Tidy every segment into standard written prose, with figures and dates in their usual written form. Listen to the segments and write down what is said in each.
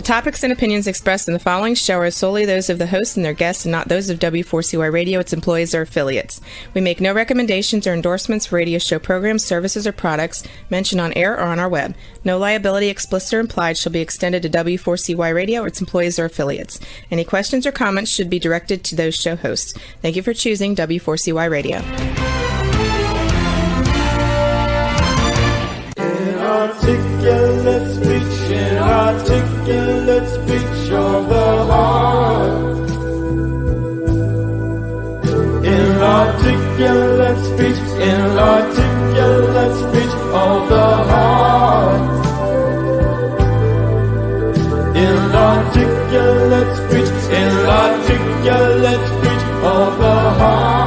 The topics and opinions expressed in the following show are solely those of the host and their guests and not those of W4CY Radio, its employees, or affiliates. We make no recommendations or endorsements for radio show programs, services, or products mentioned on air or on our web. No liability, explicit or implied, shall be extended to W4CY Radio or its employees or affiliates. Any questions or comments should be directed to those show hosts. Thank you for choosing W4CY Radio. Inarticulate speech, inarticulate speech of the heart. Inarticulate speech, inarticulate speech of the heart. Inarticulate speech, inarticulate speech of the heart.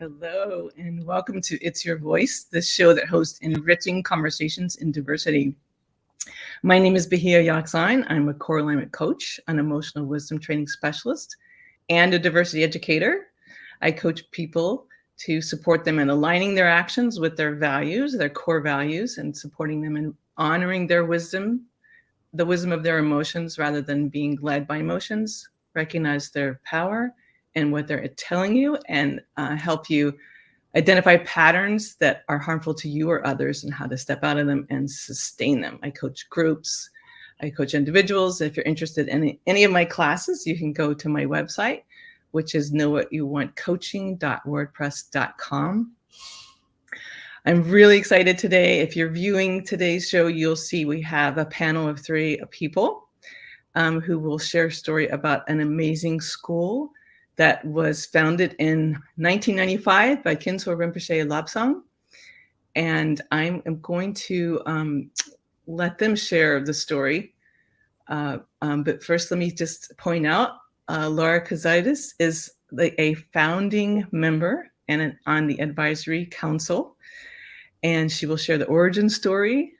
Hello, and welcome to It's Your Voice, the show that hosts enriching conversations in diversity. My name is Bahia Yaksain. I'm a core alignment coach, an emotional wisdom training specialist, and a diversity educator. I coach people to support them in aligning their actions with their values, their core values, and supporting them in honoring their wisdom, the wisdom of their emotions rather than being led by emotions, recognize their power and what they're telling you, and help you identify patterns that are harmful to you or others and how to step out of them and sustain them. I coach groups, I coach individuals. If you're interested in any of my classes, you can go to my website, which is knowwhatyouwantcoaching.wordpress.com. I'm really excited today. If you're viewing today's show, you'll see we have a panel of three people who will share a story about an amazing school that was founded in 1995 by Khensur Rinpoche Lobzang. And I'm going to let them share the story. But first, let me just point out, Laura Kazaitis is a founding member and on the advisory council. And she will share the origin story,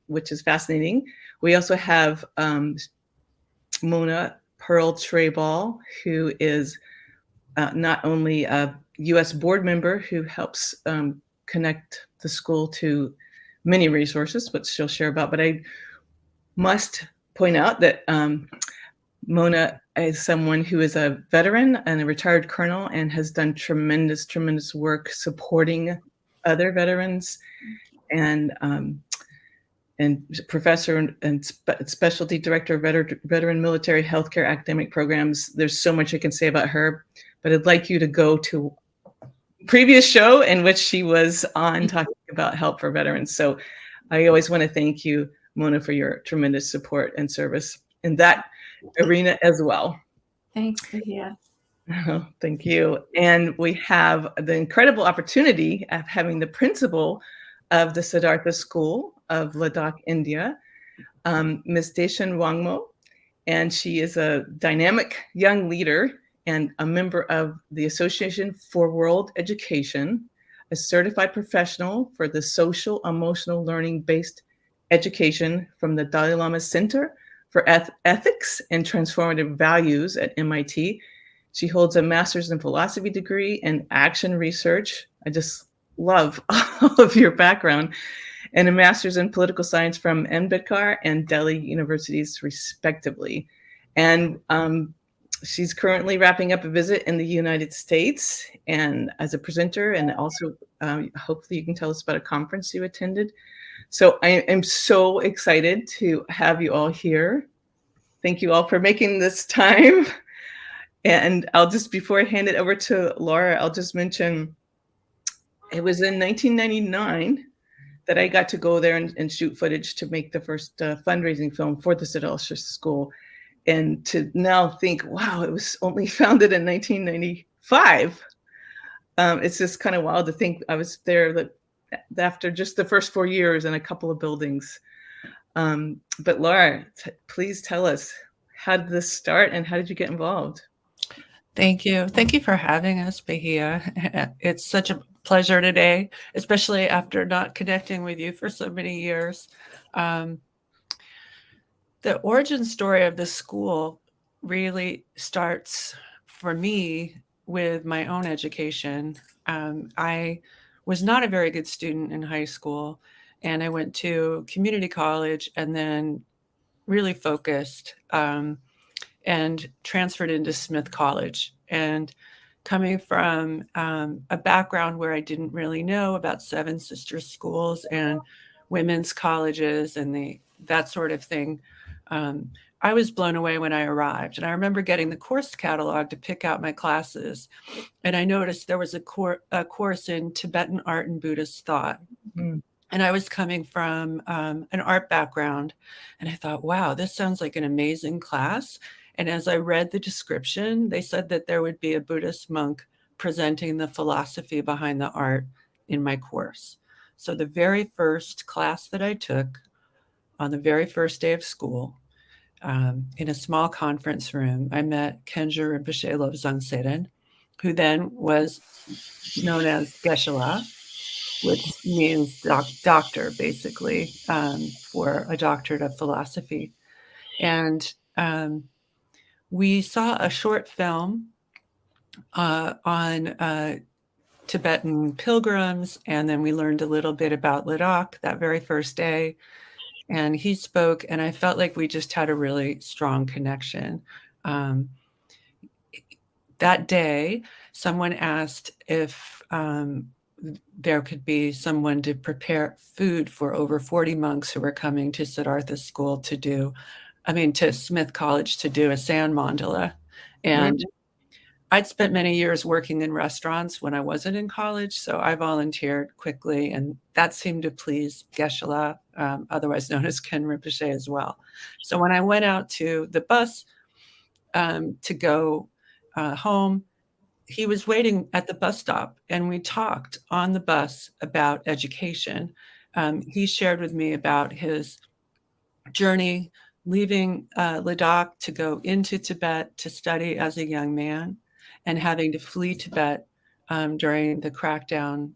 which is fascinating. We also have Mona Pearl Trayball, who is not only a U.S. board member who helps connect the school to many resources, which she'll share about, but I must point out that Mona is someone who is a veteran and a retired colonel and has done tremendous, tremendous work supporting other veterans and professor and specialty director of veteran military healthcare academic programs. There's so much I can say about her, but I'd like you to go to a previous show in which she was on talking about help for veterans. So I always want to thank you, Mona, for your tremendous support and service in that arena as well. Thanks, Bahia. Oh, thank you. And we have the incredible opportunity of having the principal of the Siddhartha School of Ladakh, India, Ms. Dechen Wangmo, and she is a dynamic young leader and a member of the Association for World Education, a certified professional for the social emotional learning-based education from the Dalai Lama Center for Ethics and Transformative Values at MIT. She holds a master's in philosophy degree and action research. I just love all of your background, and a master's in political science from Ambedkar and Delhi Universities, respectively. And she's currently wrapping up a visit in the United States and as a presenter, and also hopefully you can tell us about a conference you attended. So I am so excited to have you all here. Thank you all for making this time. And I'll just, before I hand it over to Laura, I'll just mention, it was in 1999 that I got to go there and shoot footage to make the first fundraising film for the Siddhartha School. And to now think, wow, it was only founded in 1995. It's just kind of wild to think I was there after just the first 4 years and a couple of buildings. But Laura, please tell us, how did this start and how did you get involved? Thank you. Thank you for having us, Bahia. It's such a pleasure today, especially after not connecting with you for so many years. The origin story of the school really starts for me with my own education. I was not a very good student in high school. And I went to community college and then really focused and transferred into Smith College. And coming from a background where I didn't really know about Seven Sisters schools and women's colleges and that sort of thing, I was blown away when I arrived. And I remember getting the course catalog to pick out my classes. And I noticed there was a course in Tibetan art and Buddhist thought. Mm. And I was coming from an art background. And I thought, wow, this sounds like an amazing class. And as I read the description, they said that there would be a Buddhist monk presenting the philosophy behind the art in my course. So the very first class that I took on the very first day of school, in a small conference room, I met Khensur Rinpoche Lobzang Tsetan, who then was known as Geshe-la, which means doctor, basically, for a doctorate of philosophy. And we saw a short film on Tibetan pilgrims, and then we learned a little bit about Ladakh that very first day. And he spoke, and I felt like we just had a really strong connection. That day, someone asked if there could be someone to prepare food for over 40 monks who were coming to Siddhartha School to Smith College to do a sand mandala. And I'd spent many years working in restaurants when I wasn't in college, so I volunteered quickly, and that seemed to please Geshe-la, otherwise known as Ken Rinpoche, as well. So when I went out to the bus to go home, he was waiting at the bus stop, and we talked on the bus about education. He shared with me about his journey leaving Ladakh to go into Tibet to study as a young man, and having to flee Tibet during the crackdown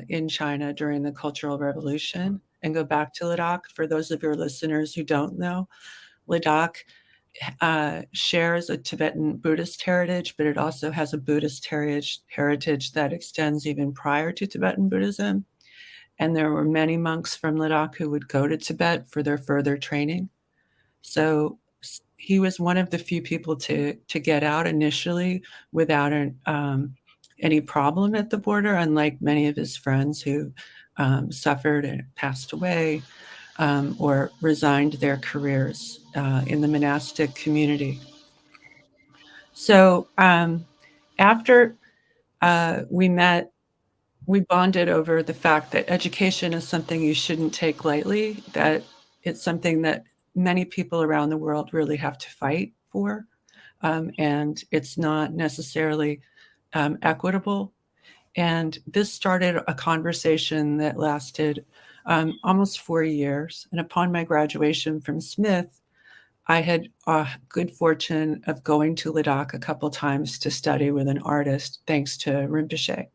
in China during the Cultural Revolution and go back to Ladakh. For those of your listeners who don't know, Ladakh shares a Tibetan Buddhist heritage, but it also has a Buddhist heritage that extends even prior to Tibetan Buddhism. And there were many monks from Ladakh who would go to Tibet for their further training. So he was one of the few people to get out initially without any problem at the border, unlike many of his friends who suffered and passed away or resigned their careers in the monastic community. So after we met, we bonded over the fact that education is something you shouldn't take lightly, that it's something that many people around the world really have to fight for, and it's not necessarily equitable. And this started a conversation that lasted almost 4 years. And upon my graduation from Smith, I had good fortune of going to Ladakh a couple times to study with an artist, thanks to Rinpoche.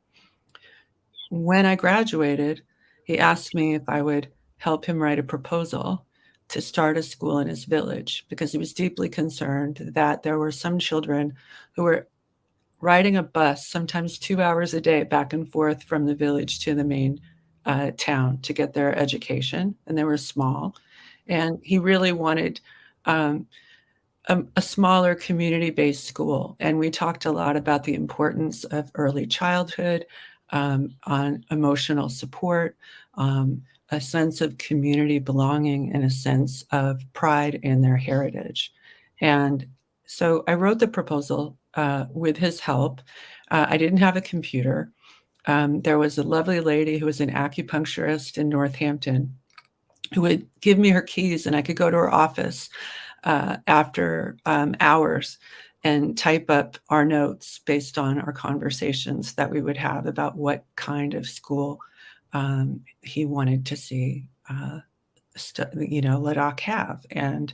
When I graduated, he asked me if I would help him write a proposal to start a school in his village, because he was deeply concerned that there were some children who were riding a bus, sometimes 2 hours a day, back and forth from the village to the main town to get their education, and they were small. And he really wanted a smaller community-based school. And we talked a lot about the importance of early childhood, on emotional support, a sense of community belonging, and a sense of pride in their heritage. And so I wrote the proposal with his help. I didn't have a computer. There was a lovely lady who was an acupuncturist in Northampton who would give me her keys, and I could go to her office after hours and type up our notes based on our conversations that we would have about what kind of school he wanted to see, Ladakh have. And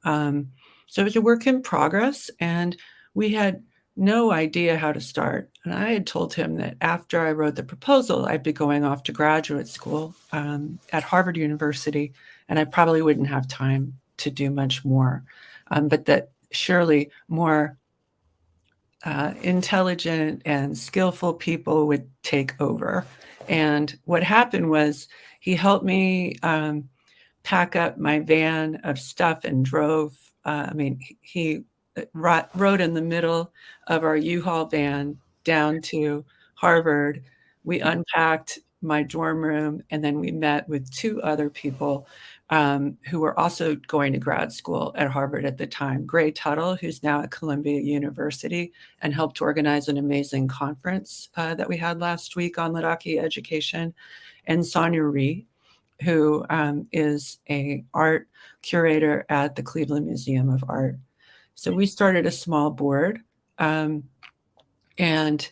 so it was a work in progress, and we had no idea how to start. And I had told him that after I wrote the proposal, I'd be going off to graduate school at Harvard University, and I probably wouldn't have time to do much more, but that surely more intelligent and skillful people would take over. And what happened was he helped me pack up my van of stuff and drove. He rode in the middle of our U-Haul van down to Harvard. We unpacked my dorm room, and then we met with two other people who were also going to grad school at Harvard at the time. Gray Tuttle, who's now at Columbia University, and helped organize an amazing conference that we had last week on Ladakhi education, and Sonia Rhee, who is an art curator at the Cleveland Museum of Art. So we started a small board, and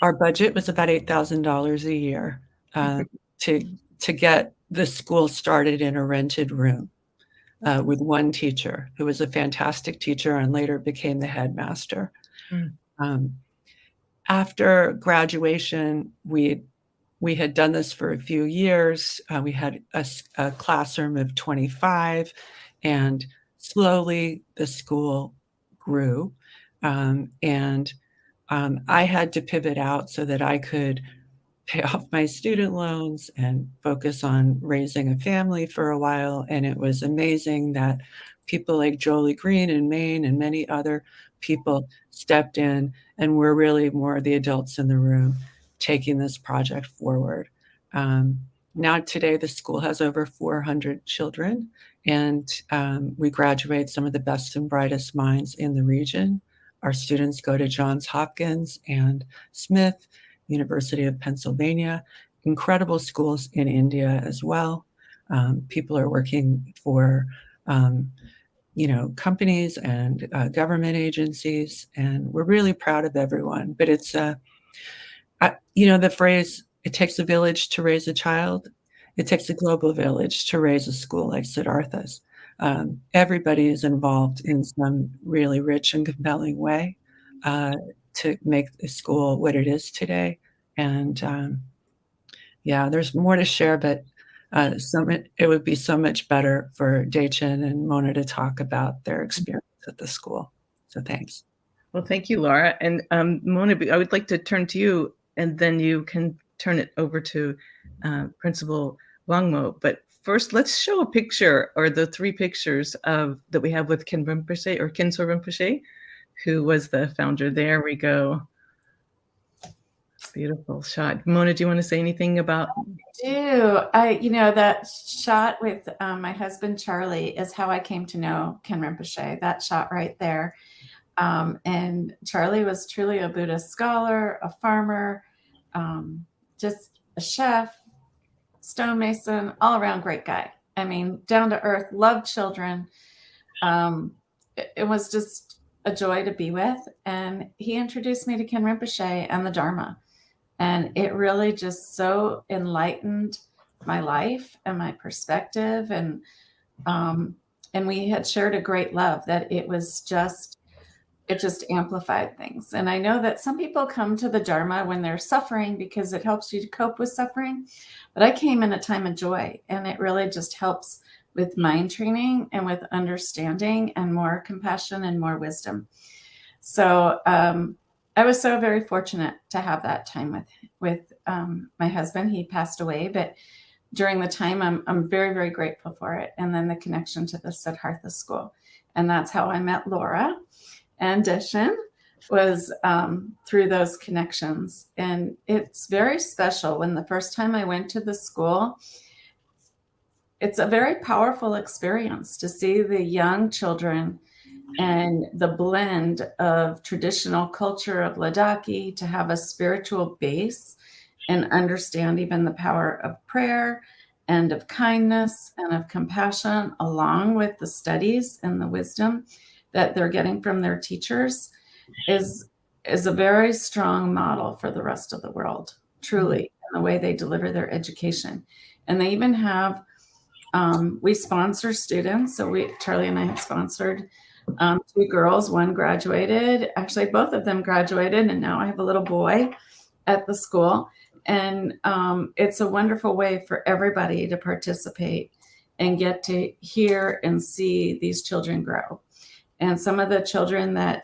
our budget was about $8,000 a year to get the school started in a rented room with one teacher who was a fantastic teacher and later became the headmaster. After graduation, we had done this for a few years. We had a classroom of 25, and slowly the school grew. I had to pivot out so that I could pay off my student loans and focus on raising a family for a while. And it was amazing that people like Jolie Green in Maine and many other people stepped in and were really more the adults in the room taking this project forward. Now today, the school has over 400 children, and we graduate some of the best and brightest minds in the region. Our students go to Johns Hopkins and Smith, University of Pennsylvania, incredible schools in India as well. People are working for, companies and government agencies, and we're really proud of everyone. But it's, the phrase, it takes a village to raise a child. It takes a global village to raise a school like Siddhartha's. Everybody is involved in some really rich and compelling way to make the school what it is today. And there's more to share, but it would be so much better for Dechen and Mona to talk about their experience at the school. So thanks. Well, thank you, Laura. And Mona, I would like to turn to you, and then you can turn it over to Principal Wangmo. But first, let's show a picture, or the three pictures that we have with Khensur Rinpoche, who was the founder. There we go. Beautiful shot. Mona, do you want to say anything about? I do. That shot with my husband, Charlie, is how I came to know Ken Rinpoche, that shot right there. And Charlie was truly a Buddhist scholar, a farmer, just a chef, stonemason, all around great guy. I mean, down to earth, loved children. It was just a joy to be with. And he introduced me to Ken Rinpoche and the Dharma. And it really just so enlightened my life and my perspective. And we had shared a great love that it just amplified things. And I know that some people come to the Dharma when they're suffering because it helps you to cope with suffering. But I came in a time of joy, and it really just helps with mind training and with understanding and more compassion and more wisdom. So I was so very fortunate to have that time with my husband. He passed away, but during the time, I'm very, very grateful for it. And then the connection to the Siddhartha School. And that's how I met Laura and Dechen, was through those connections. And it's very special. When the first time I went to the school, it's a very powerful experience to see the young children and the blend of traditional culture of Ladakhi, to have a spiritual base and understand even the power of prayer and of kindness and of compassion, along with the studies and the wisdom that they're getting from their teachers, is a very strong model for the rest of the world, truly, in the way they deliver their education. And they even have, we sponsor students. So Charlie and I have sponsored two girls. One graduated, actually both of them graduated, and now I have a little boy at the school. And it's a wonderful way for everybody to participate and get to hear and see these children grow. And some of the children that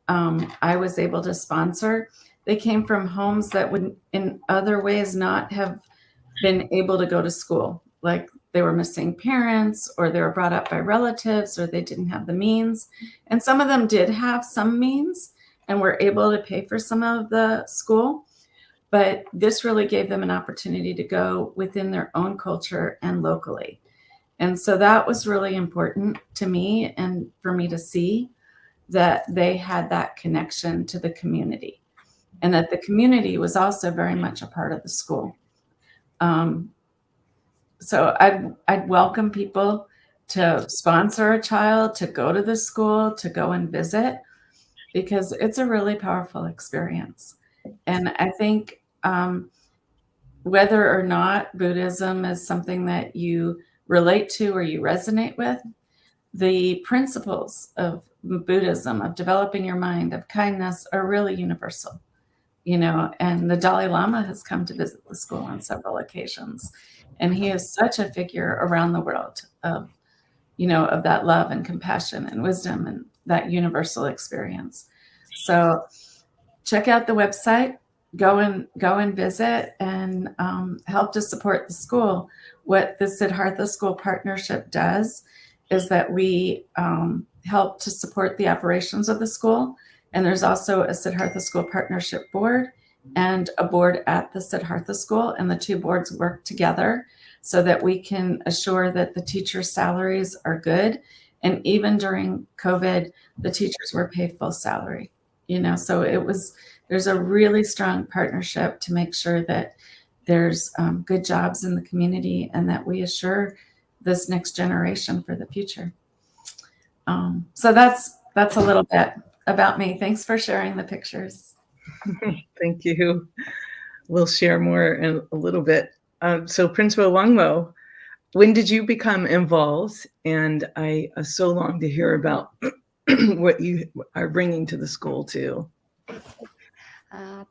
I was able to sponsor, they came from homes that would in other ways not have been able to go to school. Like they were missing parents, or they were brought up by relatives, or they didn't have the means. And some of them did have some means and were able to pay for some of the school. But this really gave them an opportunity to go within their own culture and locally. And so that was really important to me, and for me to see that they had that connection to the community, and that the community was also very much a part of the school. So I'd welcome people to sponsor a child, to go to the school, to go and visit, because it's a really powerful experience. And I think whether or not Buddhism is something that you relate to or you resonate with, the principles of Buddhism, of developing your mind, of kindness, are really universal. And the Dalai Lama has come to visit the school on several occasions. And he is such a figure around the world of that love and compassion and wisdom and that universal experience. So check out the website, go and visit, and help to support the school. What the Siddhartha School Partnership does is that we help to support the operations of the school. And there's also a Siddhartha School Partnership Board and a board at the Siddhartha School, and the two boards work together so that we can assure that the teachers' salaries are good. And even during COVID, the teachers were paid full salary. So there's a really strong partnership to make sure that there's good jobs in the community, and that we assure this next generation for the future. So that's a little bit about me. Thanks for sharing the pictures. Thank you. We'll share more in a little bit. So Principal Wangmo, when did you become involved? And I so long to hear about what you are bringing to the school too.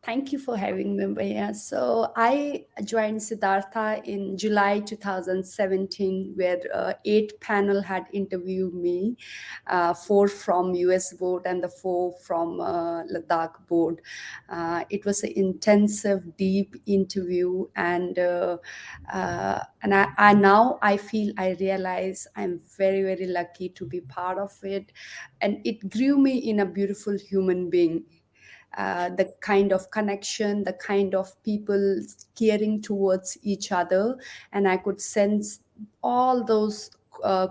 Thank you for having me, Maya. So I joined Siddhartha in July 2017, where 8 panel had interviewed me, 4 from US board and the 4 from Ladakh board. It was an intensive, deep interview, and I realize I'm very, very lucky to be part of it, and it grew me in a beautiful human being. The kind of connection, the kind of people caring towards each other, and I could sense all those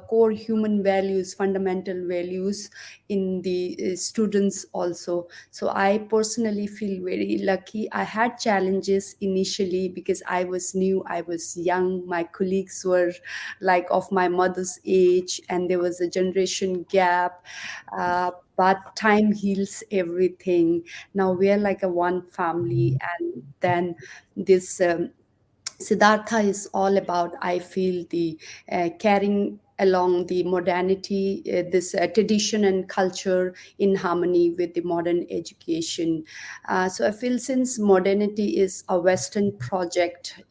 core human values, fundamental values in the students also. So I personally feel very lucky. I had challenges initially because I was new, I was young, my colleagues were like of my mother's age, and there was a generation gap. But time heals everything. Now we're like a one family, and then this Siddhartha is all about, I feel, the carrying along the modernity, this tradition and culture in harmony with the modern education. So I feel since modernity is a Western project,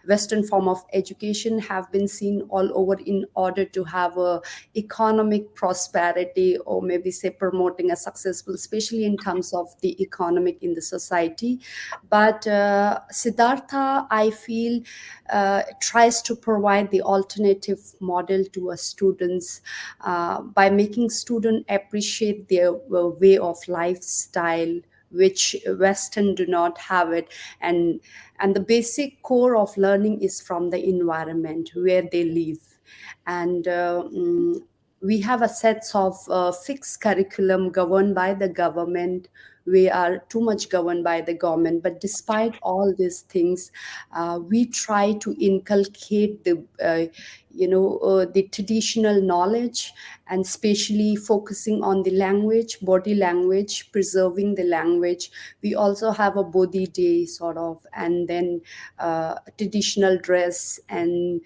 Western form of education have been seen all over in order to have a economic prosperity, or maybe say promoting a successful, especially in terms of the economic in the society. But Siddhartha, I feel, tries to provide the alternative model to our students by making students appreciate their way of lifestyle, which Western do not have it. And the basic core of learning is from the environment where they live. And we have a sets of fixed curriculum governed by the government. We are too much governed by the government, but despite all these things, we try to inculcate the traditional knowledge, and especially focusing on the language, body language, preserving the language. We also have a Bodhi day sort of, and then traditional dress, and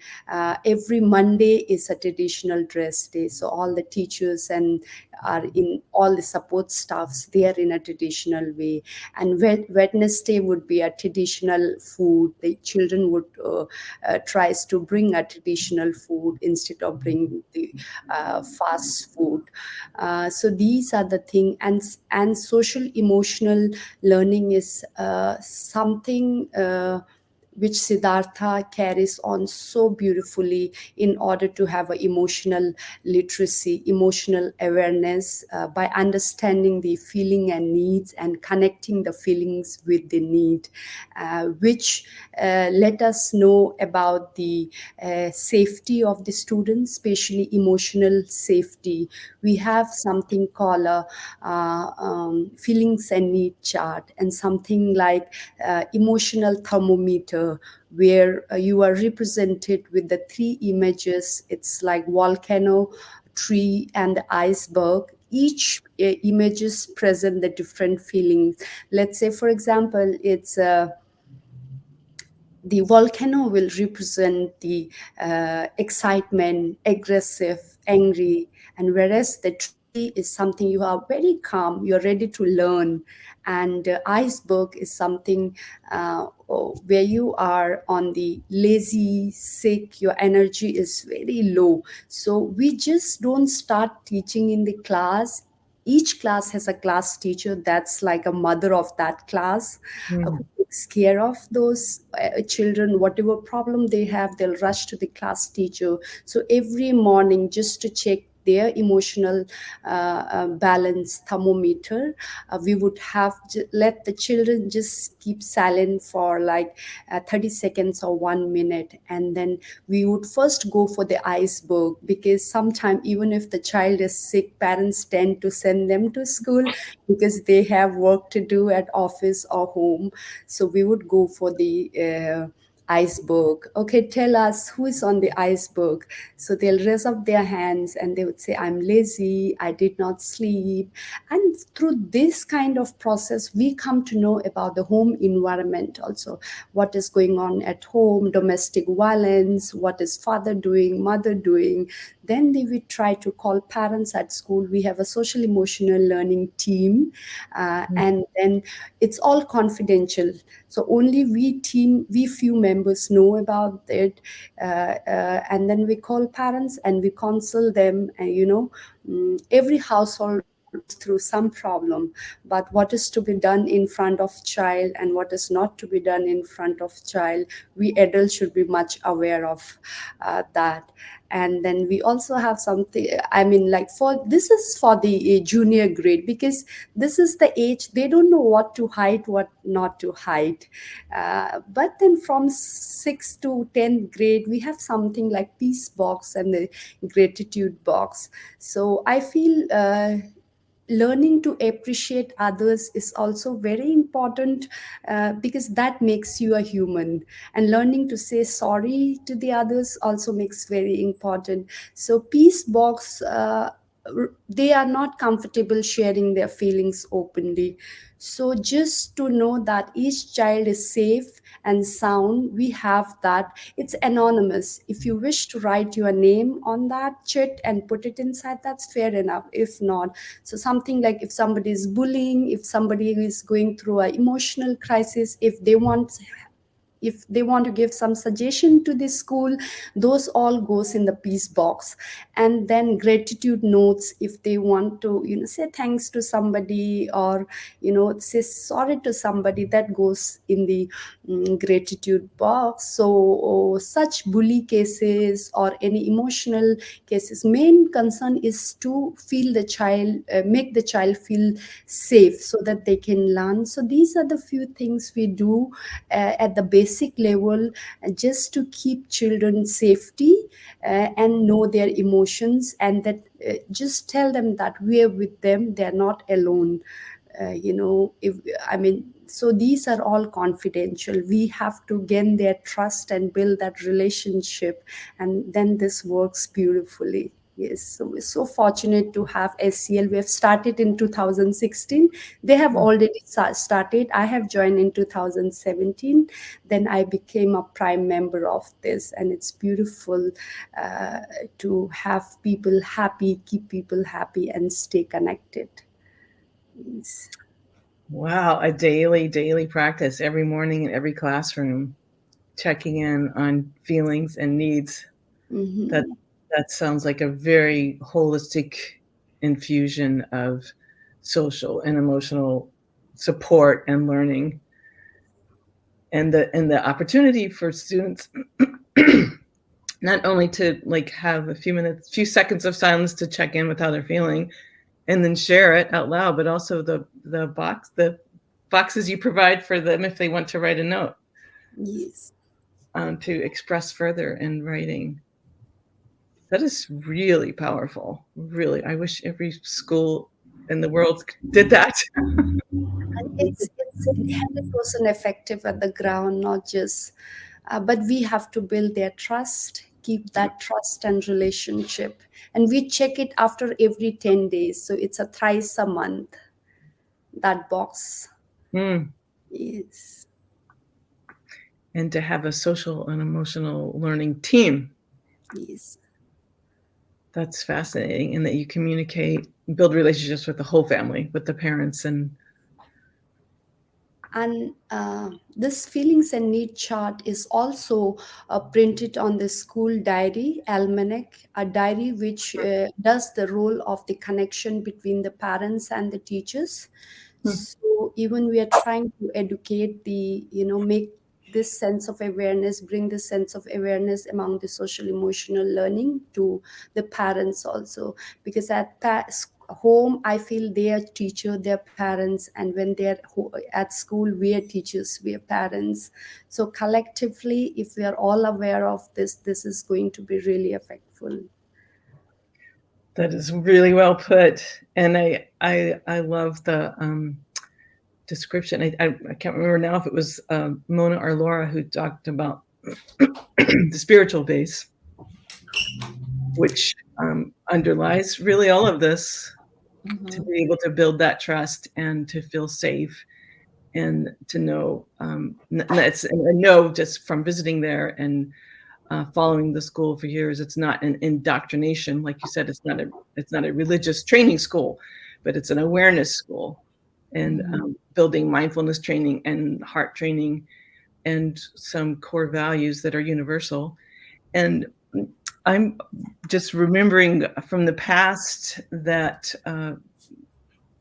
every Monday is a traditional dress day. So all the teachers and are in all the support staffs, they are in a traditional way. And Wednesday would be a traditional food. The children would tries to bring a traditional food instead of bringing the fast food. So these are the thing, and social emotional learning is something which Siddhartha carries on so beautifully in order to have an emotional literacy, emotional awareness, by understanding the feeling and needs and connecting the feelings with the need, which let us know about the safety of the students, especially emotional safety. We have something called a feelings and need chart, and something like emotional thermometer, where you are represented with the three images. It's like volcano, tree, and the iceberg. Each images present the different feelings. Let's say, for example, it's the volcano will represent the excitement, aggressive, angry, and whereas the tree is something you are very calm, you're ready to learn, and iceberg is something where you are on the lazy, sick, your energy is very low. So we just don't start teaching in the class. Each class has a class teacher that's like a mother of that class, who takes care of those children. Whatever problem they have, they'll rush to the class teacher. So every morning, just to check their emotional balance thermometer, we would have let the children just keep silent for like 30 seconds or 1 minute, and then we would first go for the iceberg, because sometimes even if the child is sick, parents tend to send them to school because they have work to do at office or home. So we would go for the iceberg. Okay, tell us who is on the iceberg. So they'll raise up their hands and they would say, I'm lazy, I did not sleep. And through this kind of process, we come to know about the home environment also. What is going on at home, domestic violence, what is father doing, mother doing. Then we try to call parents at school. We have a social emotional learning team, and then it's all confidential. So only we few members know about it, and then we call parents and we counsel them. And every household through some problem, but what is to be done in front of child and what is not to be done in front of child, we adults should be much aware of that. And then we also have something, I mean, like, for this is for the junior grade, because this is the age they don't know what to hide, what not to hide. But then from 6th to 10th grade, we have something like peace box and the gratitude box. So I feel learning to appreciate others is also very important, because that makes you a human, and learning to say sorry to the others also makes very important. So peace box, they are not comfortable sharing their feelings openly. So just to know that each child is safe and sound, we have that. It's anonymous. If you wish to write your name on that chit and put it inside, that's fair enough. If not, so something like, if somebody is bullying, if somebody is going through an emotional crisis, if they want to give some suggestion to the school, those all goes in the peace box. And then gratitude notes, if they want to say thanks to somebody, or say sorry to somebody, that goes in the gratitude box. So such bully cases or any emotional cases, main concern is to feel the child, make the child feel safe so that they can learn. So these are the few things we do at the basic level, just to keep children safety, and know their emotions, and that just tell them that we are with them, they are not alone. If I mean, so these are all confidential. We have to gain their trust and build that relationship, and then this works beautifully. Yes, so we're so fortunate to have SCL. We have started in 2016. They have already started. I have joined in 2017. Then I became a prime member of this, and it's beautiful to have people happy, keep people happy, and stay connected. Yes. Wow, a daily practice every morning in every classroom, checking in on feelings and needs. Mhm. That sounds like a very holistic infusion of social and emotional support and learning, and the opportunity for students not only to like have a few seconds of silence to check in with how they're feeling and then share it out loud, but also the boxes you provide for them if they want to write a note. Yes. To express further in writing. That is really powerful. Really, I wish every school in the world did that. And it's 100% effective at the ground, not just, but we have to build their trust, keep that trust and relationship. And we check it after every 10 days. So it's a thrice a month, that box. Yes. And to have a social and emotional learning team. Yes. That's fascinating. And that you communicate, build relationships with the whole family, with the parents. And this feelings and need chart is also printed on the school diary, almanac, a diary which does the role of the connection between the parents and the teachers. So even we are trying to educate make this sense of awareness, bring this sense of awareness among the social emotional learning to the parents also, because at home I feel they are teacher, they're parents, and when they're at school we are teachers, we are parents. So collectively, if we are all aware of this is going to be really effective. that is really well put. And I love the description. I can't remember now if it was Mona or Laura who talked about the spiritual base, which underlies really all of this, to be able to build that trust and to feel safe and to know, know just from visiting there and following the school for years, it's not an indoctrination. Like you said, it's not a religious training school, but it's an awareness school. And building mindfulness training and heart training and some core values that are universal. And I'm just remembering from the past that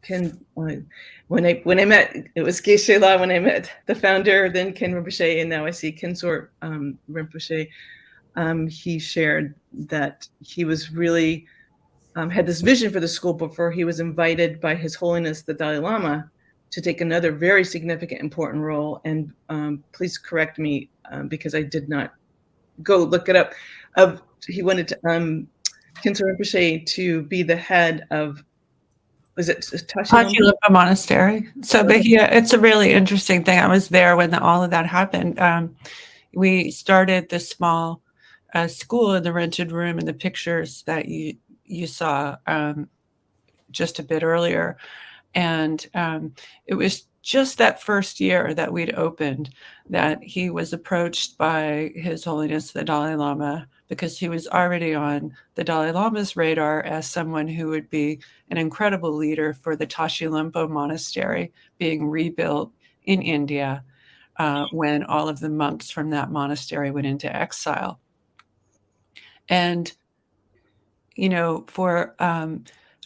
when I met, it was Geshe La when I met the founder, then Ken Rinpoche, and now I see Khensur Rinpoche. He shared that he was really had this vision for the school before he was invited by His Holiness the Dalai Lama to take another very significant, important role. And please correct me because I did not go look it up. He wanted to, Khensur Rinpoche to be the head of, was it Tashi Lapa Monastery? So, but yeah, it's a really interesting thing. I was there when all of that happened. We started this small school in the rented room in the pictures that you saw just a bit earlier. And it was just that first year that we'd opened that he was approached by His Holiness the Dalai Lama, because he was already on the Dalai Lama's radar as someone who would be an incredible leader for the Tashi Lapa Monastery being rebuilt in India when all of the monks from that monastery went into exile. And, for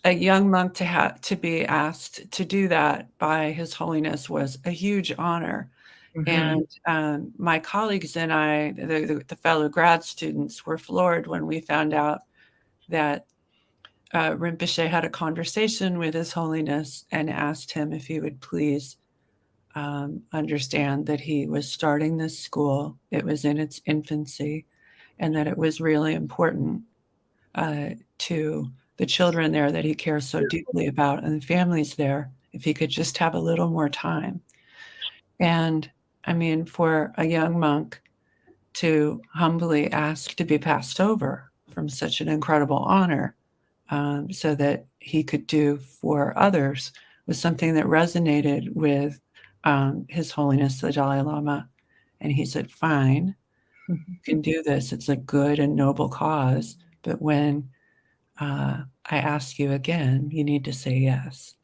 a young monk to be asked to do that by His Holiness was a huge honor. And my colleagues and I, the fellow grad students, were floored when we found out that Rinpoche had a conversation with His Holiness and asked him if he would please understand that he was starting this school. It was in its infancy, and that it was really important to the children there that he cares so deeply about and the families there, if he could just have a little more time. And I mean, for a young monk to humbly ask to be passed over from such an incredible honor so that he could do for others was something that resonated with His Holiness the Dalai Lama. And he said, fine, you can do this. It's a good and noble cause. But when I ask you again, you need to say yes,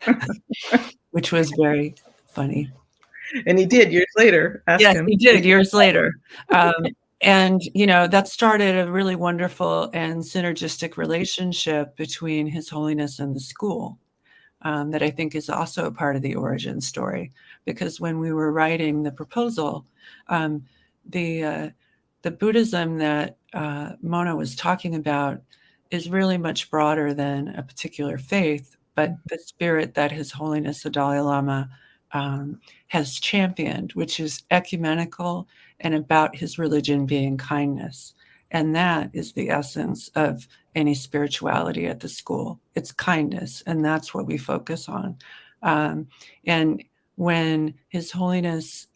which was very funny. And he did years later. Yes, he did years later. And, you know, that started a really wonderful and synergistic relationship between His Holiness and the school, that I think is also a part of the origin story. Because when we were writing the proposal, the Buddhism that Mona was talking about is really much broader than a particular faith, but the spirit that His Holiness the Dalai Lama has championed, which is ecumenical and about his religion being kindness. And that is the essence of any spirituality at the school. It's kindness, and that's what we focus on. And when His Holiness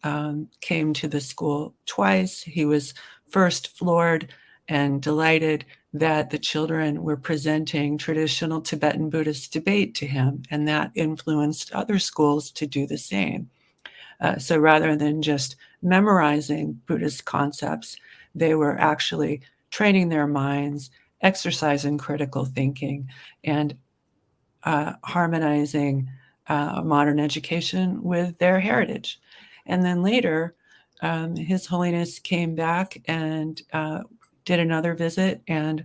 came to the school twice, he was first floored and delighted that the children were presenting traditional Tibetan Buddhist debate to him, and that influenced other schools to do the same. So rather than just memorizing Buddhist concepts, they were actually training their minds, exercising critical thinking, and harmonizing modern education with their heritage. And then later, His Holiness came back and did another visit and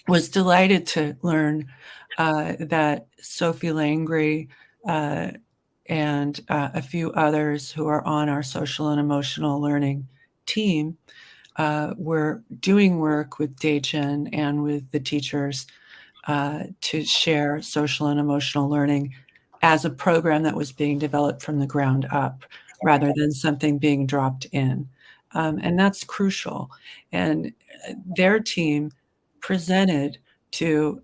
was delighted to learn that Sophie Langree and a few others who are on our social and emotional learning team were doing work with Dechen and with the teachers to share social and emotional learning as a program that was being developed from the ground up rather than something being dropped in. And that's crucial. And their team presented to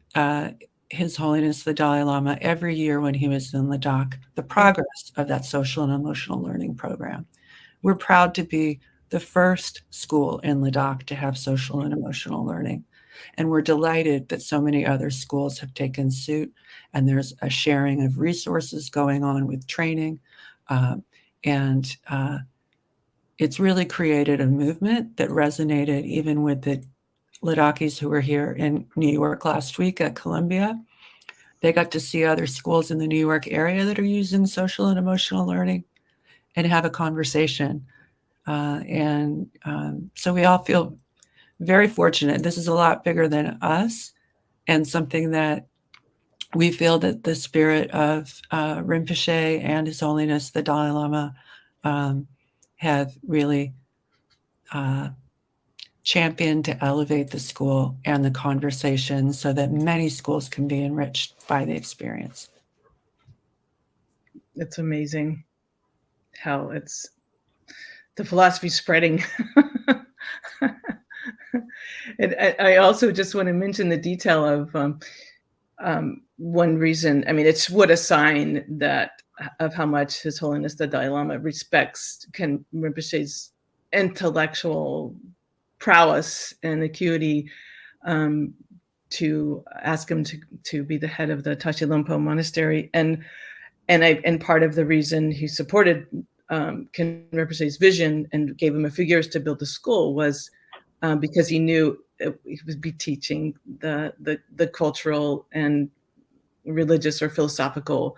His Holiness the Dalai Lama every year when he was in Ladakh the progress of that social and emotional learning program. We're proud to be the first school in Ladakh to have social and emotional learning. And we're delighted that so many other schools have taken suit, and there's a sharing of resources going on with training. And it's really created a movement that resonated even with the Ladakhis who were here in New York last week at Columbia. They got to see other schools in the New York area that are using social and emotional learning and have a conversation. So we all feel very fortunate. This is a lot bigger than us, and something that we feel that the spirit of Rinpoche and His Holiness the Dalai Lama have really championed to elevate the school and the conversation so that many schools can be enriched by the experience. It's amazing how it's the philosophy spreading. And I also just want to mention the detail of one reason. I mean, it's what a sign that of how much His Holiness the Dalai Lama respects Ken Rinpoche's intellectual prowess and acuity to ask him to be the head of the Tashi Lompo monastery, and part of the reason he supported Ken Rinpoche's vision and gave him a few years to build the school was because he knew he would be teaching the cultural and religious or philosophical.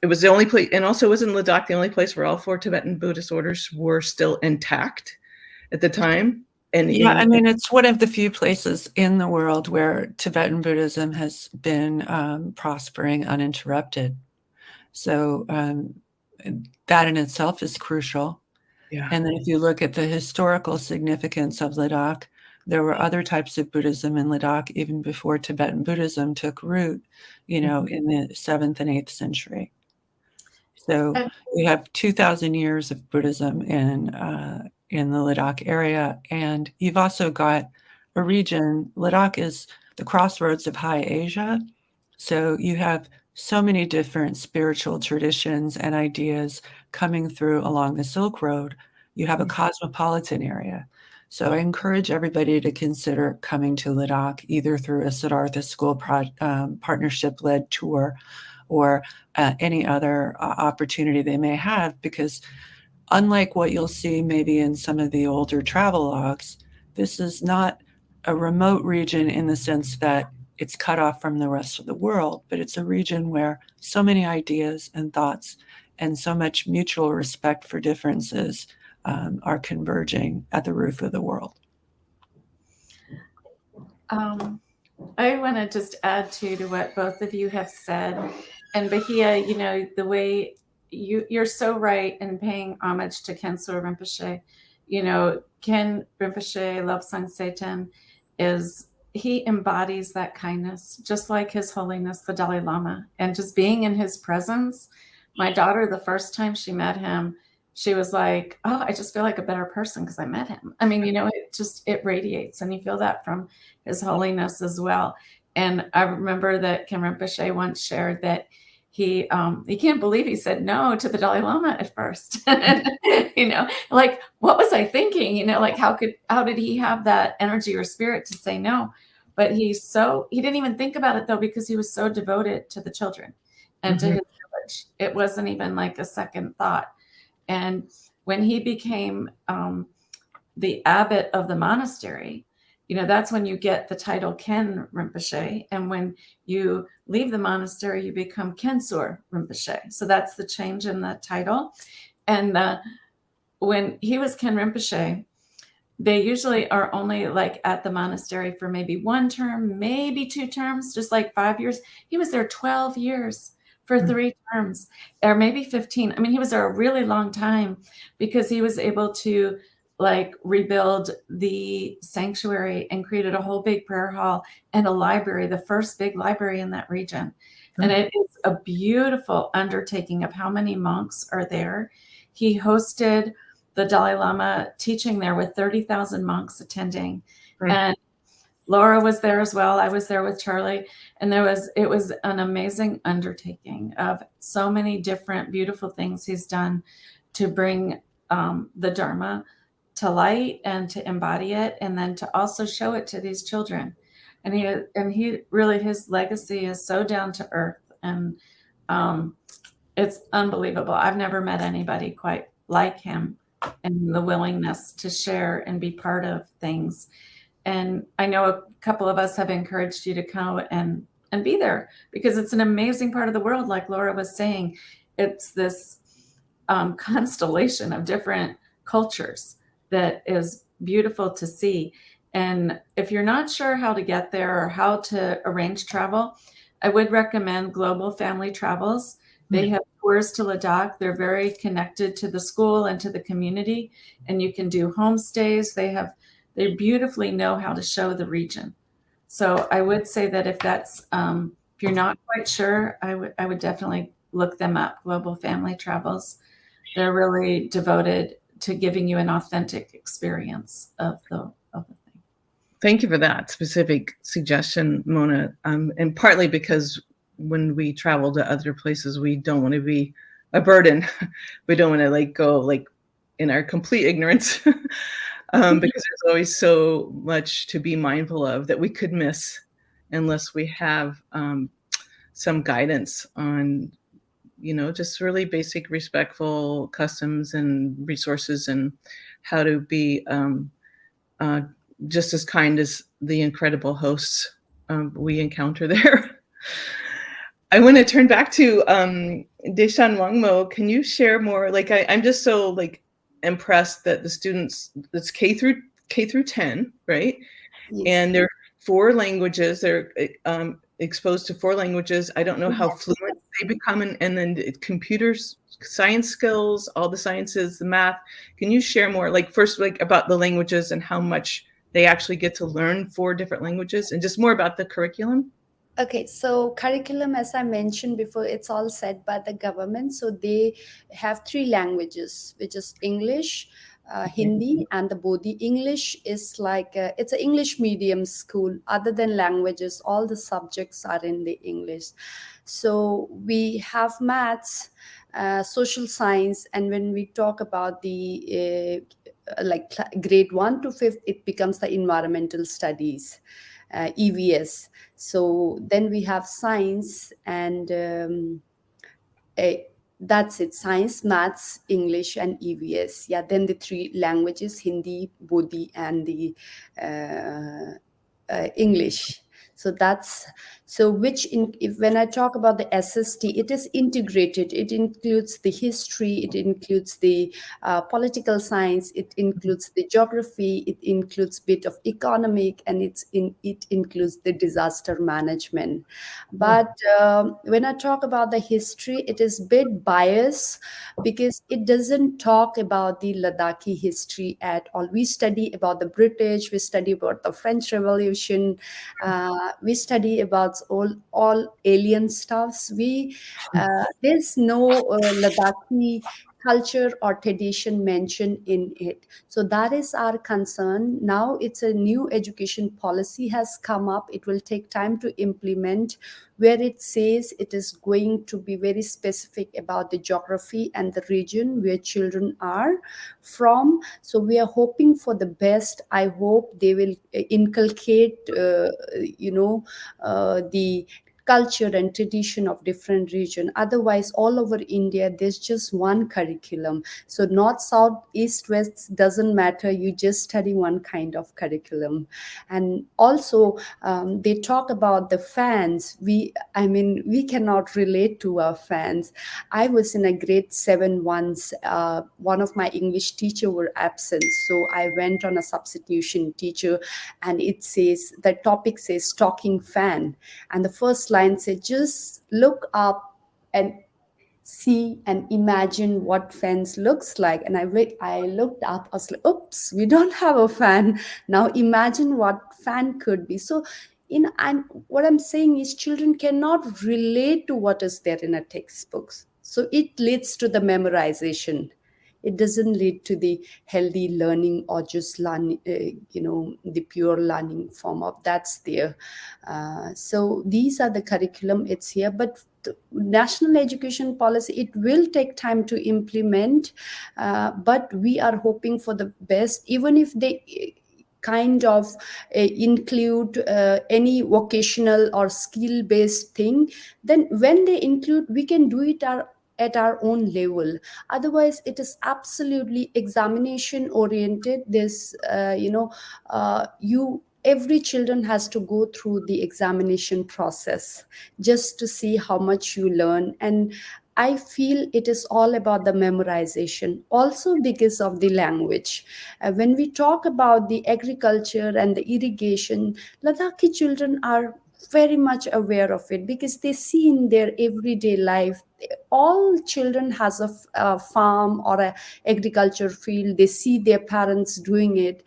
It was the only place, and also wasn't Ladakh the only place where all 4 Tibetan Buddhist orders were still intact at the time. And yeah, I mean, it's one of the few places in the world where Tibetan Buddhism has been prospering uninterrupted. So that in itself is crucial. Yeah. And then if you look at the historical significance of Ladakh, there were other types of Buddhism in Ladakh even before Tibetan Buddhism took root, in the 7th and 8th century. So we have 2,000 years of Buddhism in the Ladakh area. And you've also got a region, Ladakh is the crossroads of High Asia. So you have so many different spiritual traditions and ideas coming through along the Silk Road. You have a cosmopolitan area. So I encourage everybody to consider coming to Ladakh, either through a Siddhartha School partnership-led tour or any other opportunity they may have, because unlike what you'll see maybe in some of the older travel logs, this is not a remote region in the sense that it's cut off from the rest of the world, but it's a region where so many ideas and thoughts and so much mutual respect for differences are converging at the roof of the world. I want to just add to what both of you have said. And Bahia, you know, the way you're so right in paying homage to Khensur Rinpoche. You know, Ken Rinpoche Lobzang Tsetan he embodies that kindness, just like His Holiness the Dalai Lama. And just being in his presence, my daughter, the first time she met him, she was like, oh, I just feel like a better person because I met him. I mean, you know, it radiates, and you feel that from His Holiness as well. And I remember that Ken Rinpoche once shared that he can't believe he said no to the Dalai Lama at first. You know, like, what was I thinking? You know, like, how did he have that energy or spirit to say no? But he didn't even think about it, though, because he was so devoted to the children and to his village. It wasn't even like a second thought. And when he became the abbot of the monastery, you know, that's when you get the title Ken Rinpoche. And when you leave the monastery, you become Khensur Rinpoche. So that's the change in the title. And when he was Ken Rinpoche, they usually are only like at the monastery for maybe 1 term, maybe 2 terms, just like 5 years. He was there 12 years for 3 terms, or maybe 15. I mean, he was there a really long time because he was able to like rebuild the sanctuary and created a whole big prayer hall and a library, the first big library in that region. And it is a beautiful undertaking of how many monks are there. He hosted the Dalai Lama teaching there with 30,000 monks attending. And Laura was there as well. I was there with Charlie. And it was an amazing undertaking of so many different beautiful things he's done to bring the Dharma to light and to embody it, and then to also show it to these children. And he really, his legacy is so down to earth, and it's unbelievable. I've never met anybody quite like him, and the willingness to share and be part of things. And I know a couple of us have encouraged you to come and be there, because it's an amazing part of the world. Like Laura was saying, it's this constellation of different cultures that is beautiful to see. And if you're not sure how to get there or how to arrange travel, I would recommend Global Family Travels. They have tours to Ladakh. They're very connected to the school and to the community, and you can do homestays. They beautifully know how to show the region. So I would say that if you're not quite sure, I would definitely look them up, Global Family Travels. They're really devoted to giving you an authentic experience of the thing. Thank you for that specific suggestion, Mona. And partly because when we travel to other places, we don't want to be a burden. We don't want to go in our complete ignorance, because there's always so much to be mindful of that we could miss unless we have some guidance on, just really basic, respectful customs and resources, and how to be just as kind as the incredible hosts we encounter there. I want to turn back to Dechen Wangmo. Can you share more? I'm just so impressed that the students, it's K through 10, right? Yes. And they're 4 languages. They're exposed to 4 languages. I don't know how fluent they become, and then computers, science skills, all the sciences, the math. Can you share more, first, about the languages and how much they actually get to learn 4 different languages, and just more about the curriculum? Okay, so curriculum, as I mentioned before, it's all set by the government. So they have 3 languages, which is English, Hindi, and the Bodhi. English is it's an English medium school. Other than languages, all the subjects are in the English. So we have maths, social science, and when we talk about the grade 1 to 5th, it becomes the environmental studies, EVS. So then we have science, and that's it: science, maths, English, and EVS. Yeah, then the 3 languages: Hindi, Bodhi, and the English. So that's when I talk about the SST, it is integrated. It includes the history, it includes the political science, it includes the geography, it includes bit of economic, and it includes the disaster management. But when I talk about the history, it is bit biased because it doesn't talk about the Ladakhi history at all. We study about the British, we study about the French Revolution, we study about all alien stuffs. There's no Ladakhi culture or tradition mentioned in it. So that is our concern. Now it's a new education policy has come up. It will take time to implement, where it says it is going to be very specific about the geography and the region where children are from. So we are hoping for the best. I hope they will inculcate, the culture and tradition of different region. Otherwise, all over India, there's just one curriculum. So north, south, east, west doesn't matter. You just study one kind of curriculum. And also, they talk about the fans. We cannot relate to our fans. I was in a grade 7 once. One of my English teacher were absent, so I went on a substitution teacher, and the topic says stalking fan, and the first line said, just look up and see and imagine what fans looks like. And I looked up, I was like, oops, we don't have a fan. Now imagine what fan could be. So what I'm saying is children cannot relate to what is there in a textbooks. So it leads to the memorization. It doesn't lead to the healthy learning or just learning, the pure learning form of that's there. So these are the curriculum, it's here. But the national education policy, it will take time to implement, but we are hoping for the best. Even if they kind of include any vocational or skill-based thing, then when they include, we can do it at our own level. Otherwise, it is absolutely examination oriented. This, every children has to go through the examination process just to see how much you learn. And I feel it is all about the memorization, also because of the language. When we talk about the agriculture and the irrigation, Ladakhi children are very much aware of it because they see in their everyday life. All children has a farm or a agriculture field. They see their parents doing it.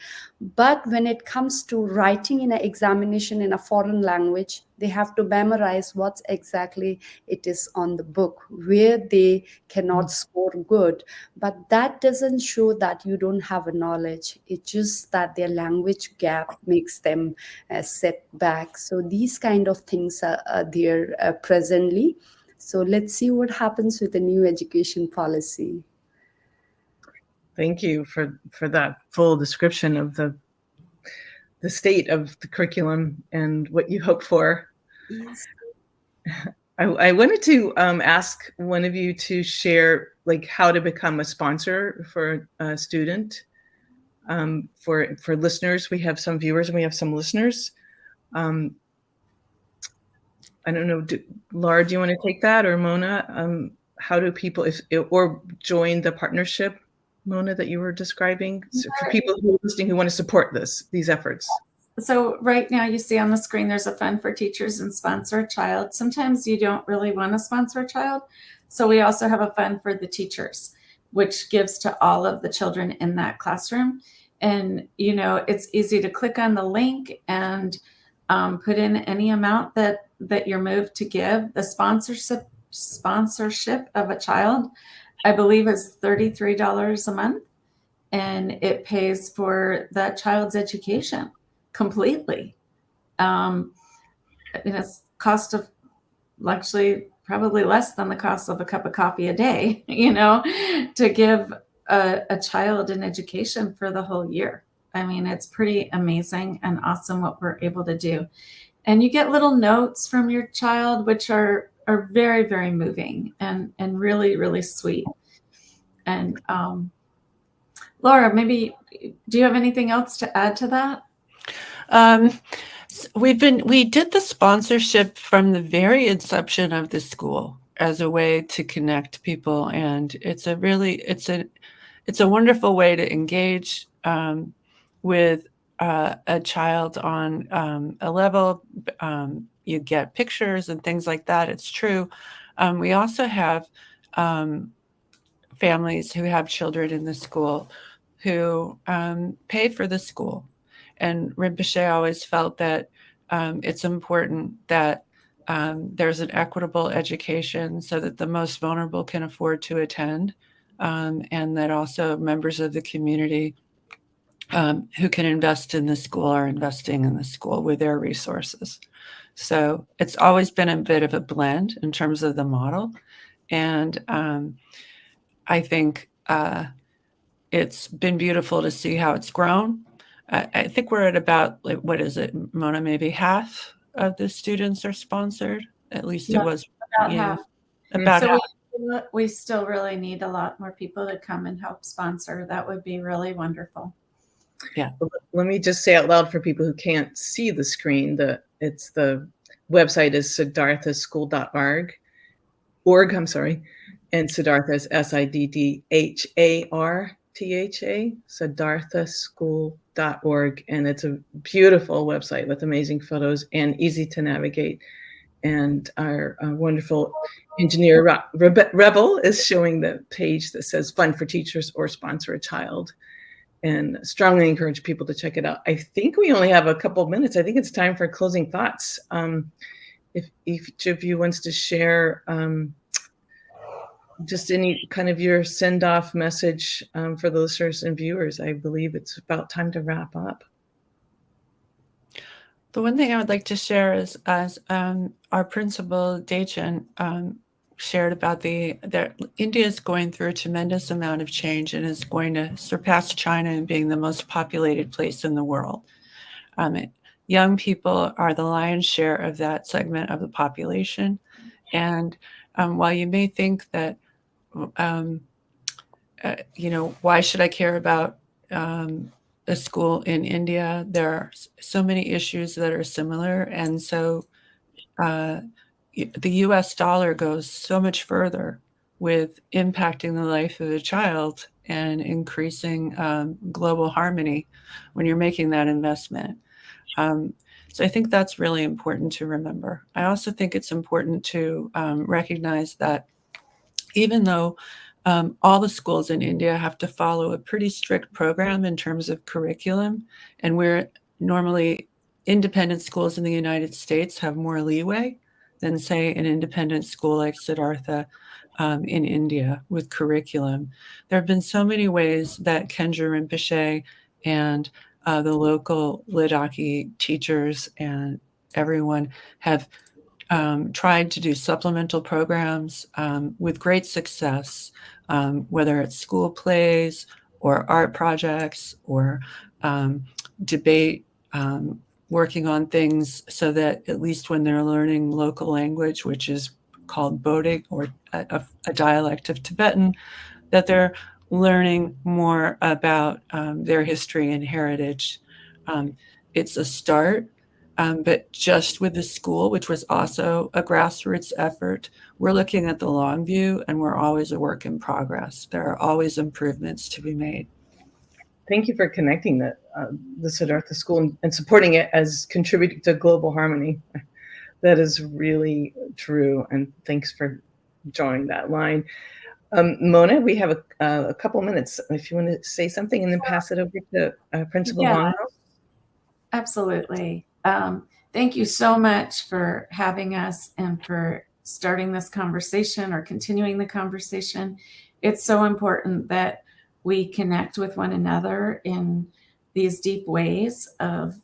But when it comes to writing in an examination in a foreign language, they have to memorize what exactly it is on the book, where they cannot score good. But that doesn't show that you don't have a knowledge. It's just that their language gap makes them set back. So these kind of things are there presently. So let's see what happens with the new education policy. Thank you for that full description of the state of the curriculum and what you hope for. Yes. I wanted to ask one of you to share like how to become a sponsor for a student. For listeners, we have some viewers and we have some listeners. I don't know, Laura, do you want to take that, or Mona? How do people or join the partnership, Mona, that you were describing? So for people who are listening who want to support these efforts. So right now you see on the screen, there's a fund for teachers and sponsor a child. Sometimes you don't really want to sponsor a child. So we also have a fund for the teachers, which gives to all of the children in that classroom. And, it's easy to click on the link and put in any amount that you're moved to give. The sponsorship of a child, I believe, is $33 a month. And it pays for that child's education completely. It's cost of actually probably less than the cost of a cup of coffee a day, to give a child an education for the whole year. I mean, it's pretty amazing and awesome what we're able to do. And you get little notes from your child, which are very, very moving and really, really sweet. And Laura, maybe, do you have anything else to add to that? We did the sponsorship from the very inception of the school as a way to connect people, and it's a wonderful way to engage with a child on a level. You get pictures and things like that. It's true. We also have families who have children in the school who pay for the school. And Rinpoche always felt that it's important that there's an equitable education so that the most vulnerable can afford to attend, and that also members of the community who can invest in the school are investing in the school with their resources. So it's always been a bit of a blend in terms of the model. And I think it's been beautiful to see how it's grown. I think we're at about, like, what is it, Mona, maybe half of the students are sponsored? At least it was. About half. About so half. we still really need a lot more people to come and help sponsor. That would be really wonderful. Yeah. Let me just say out loud for people who can't see the screen that it's the website is siddharthaschool.org. I'm sorry. And Siddhartha is SIDDHARTHA, siddharthaschool.org. And it's a beautiful website with amazing photos and easy to navigate. And our wonderful engineer, Rebel, is showing the page that says Fund for Teachers or Sponsor a Child. And strongly encourage people to check it out. I think we only have a couple of minutes. I think it's time for closing thoughts. If each of you wants to share just any kind of your send-off message for the listeners and viewers, I believe it's about time to wrap up. The one thing I would like to share is, as our principal, Dechen, shared about that India is going through a tremendous amount of change and is going to surpass China in being the most populated place in the world. Young people are the lion's share of that segment of the population. And while you may think that, why should I care about a school in India? There are so many issues that are similar. And so the US dollar goes so much further with impacting the life of a child and increasing global harmony when you're making that investment. So I think that's really important to remember. I also think it's important to recognize that even though all the schools in India have to follow a pretty strict program in terms of curriculum, and where normally independent schools in the United States have more leeway than, say, an independent school like Siddhartha in India with curriculum. There have been so many ways that Khensur Rinpoche and the local Ladakhi teachers and everyone have tried to do supplemental programs with great success, whether it's school plays or art projects or debate, working on things so that at least when they're learning local language, which is called Bodic, or a dialect of Tibetan, that they're learning more about their history and heritage. It's a start, but just with the school, which was also a grassroots effort, we're looking at the long view, and we're always a work in progress. There are always improvements to be made. Thank you for connecting the Siddhartha School and supporting it as contributing to global harmony. That is really true, and thanks for drawing that line. Mona, we have a couple minutes if you want to say something, and then pass it over to Principal Wangmo. Absolutely. Thank you so much for having us and for starting this conversation or continuing the conversation. It's so important that we connect with one another in these deep ways of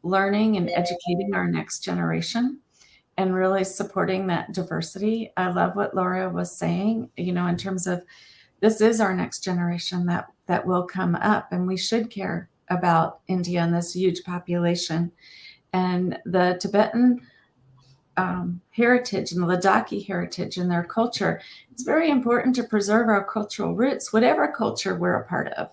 learning and educating our next generation and really supporting that diversity. I love what Laura was saying, in terms of this is our next generation that will come up, and we should care about India and this huge population. And the Tibetan heritage and the Ladakhi heritage and their culture, it's very important to preserve our cultural roots, whatever culture we're a part of.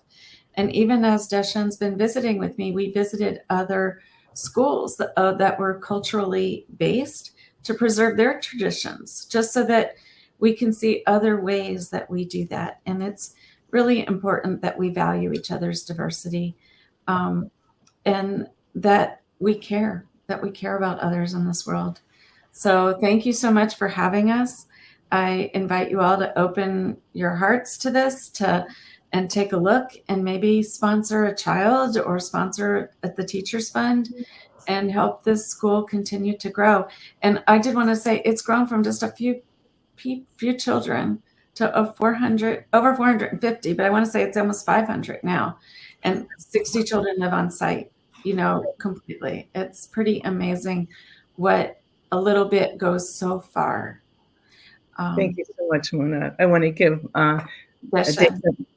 And even as Deshen's been visiting with me, we visited other schools that were culturally based to preserve their traditions, just so that we can see other ways that we do that. And it's really important that we value each other's diversity, and that we care about others in this world. So thank you so much for having us. I invite you all to open your hearts to this, and take a look, and maybe sponsor a child or sponsor at the Teachers Fund and help this school continue to grow. And I did want to say it's grown from just a few children to over 450, but I want to say it's almost 500 now, and 60 children live on site, completely. It's pretty amazing what a little bit goes so far. Thank you so much, Mona. I want to give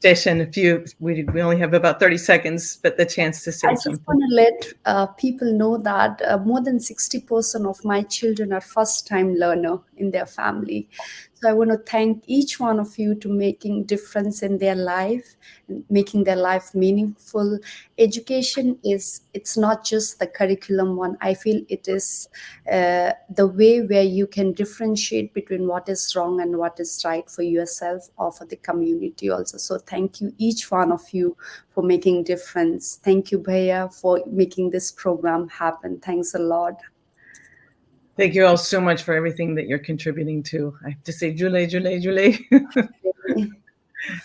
Dechen a few, we only have about 30 seconds, but the chance to say I something. just want to let people know that more than 60% of my children are first-time learner in their family. So I want to thank each one of you to making difference in their life, and making their life meaningful. Education it's not just the curriculum one. I feel it is the way where you can differentiate between what is wrong and what is right for yourself or for the community also. So thank you, each one of you, for making difference. Thank you, Bhaiya, for making this program happen. Thanks a lot. Thank you all so much for everything that you're contributing to. I have to say, Jule.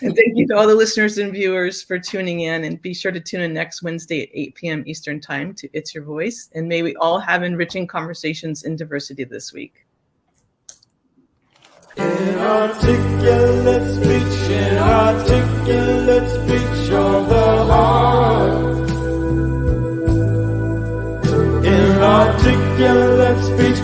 And thank you to all the listeners and viewers for tuning in. And be sure to tune in next Wednesday at 8 p.m. Eastern Time to It's Your Voice. And may we all have enriching conversations in diversity this week. Inarticulate speech of the heart. Inarticulate speech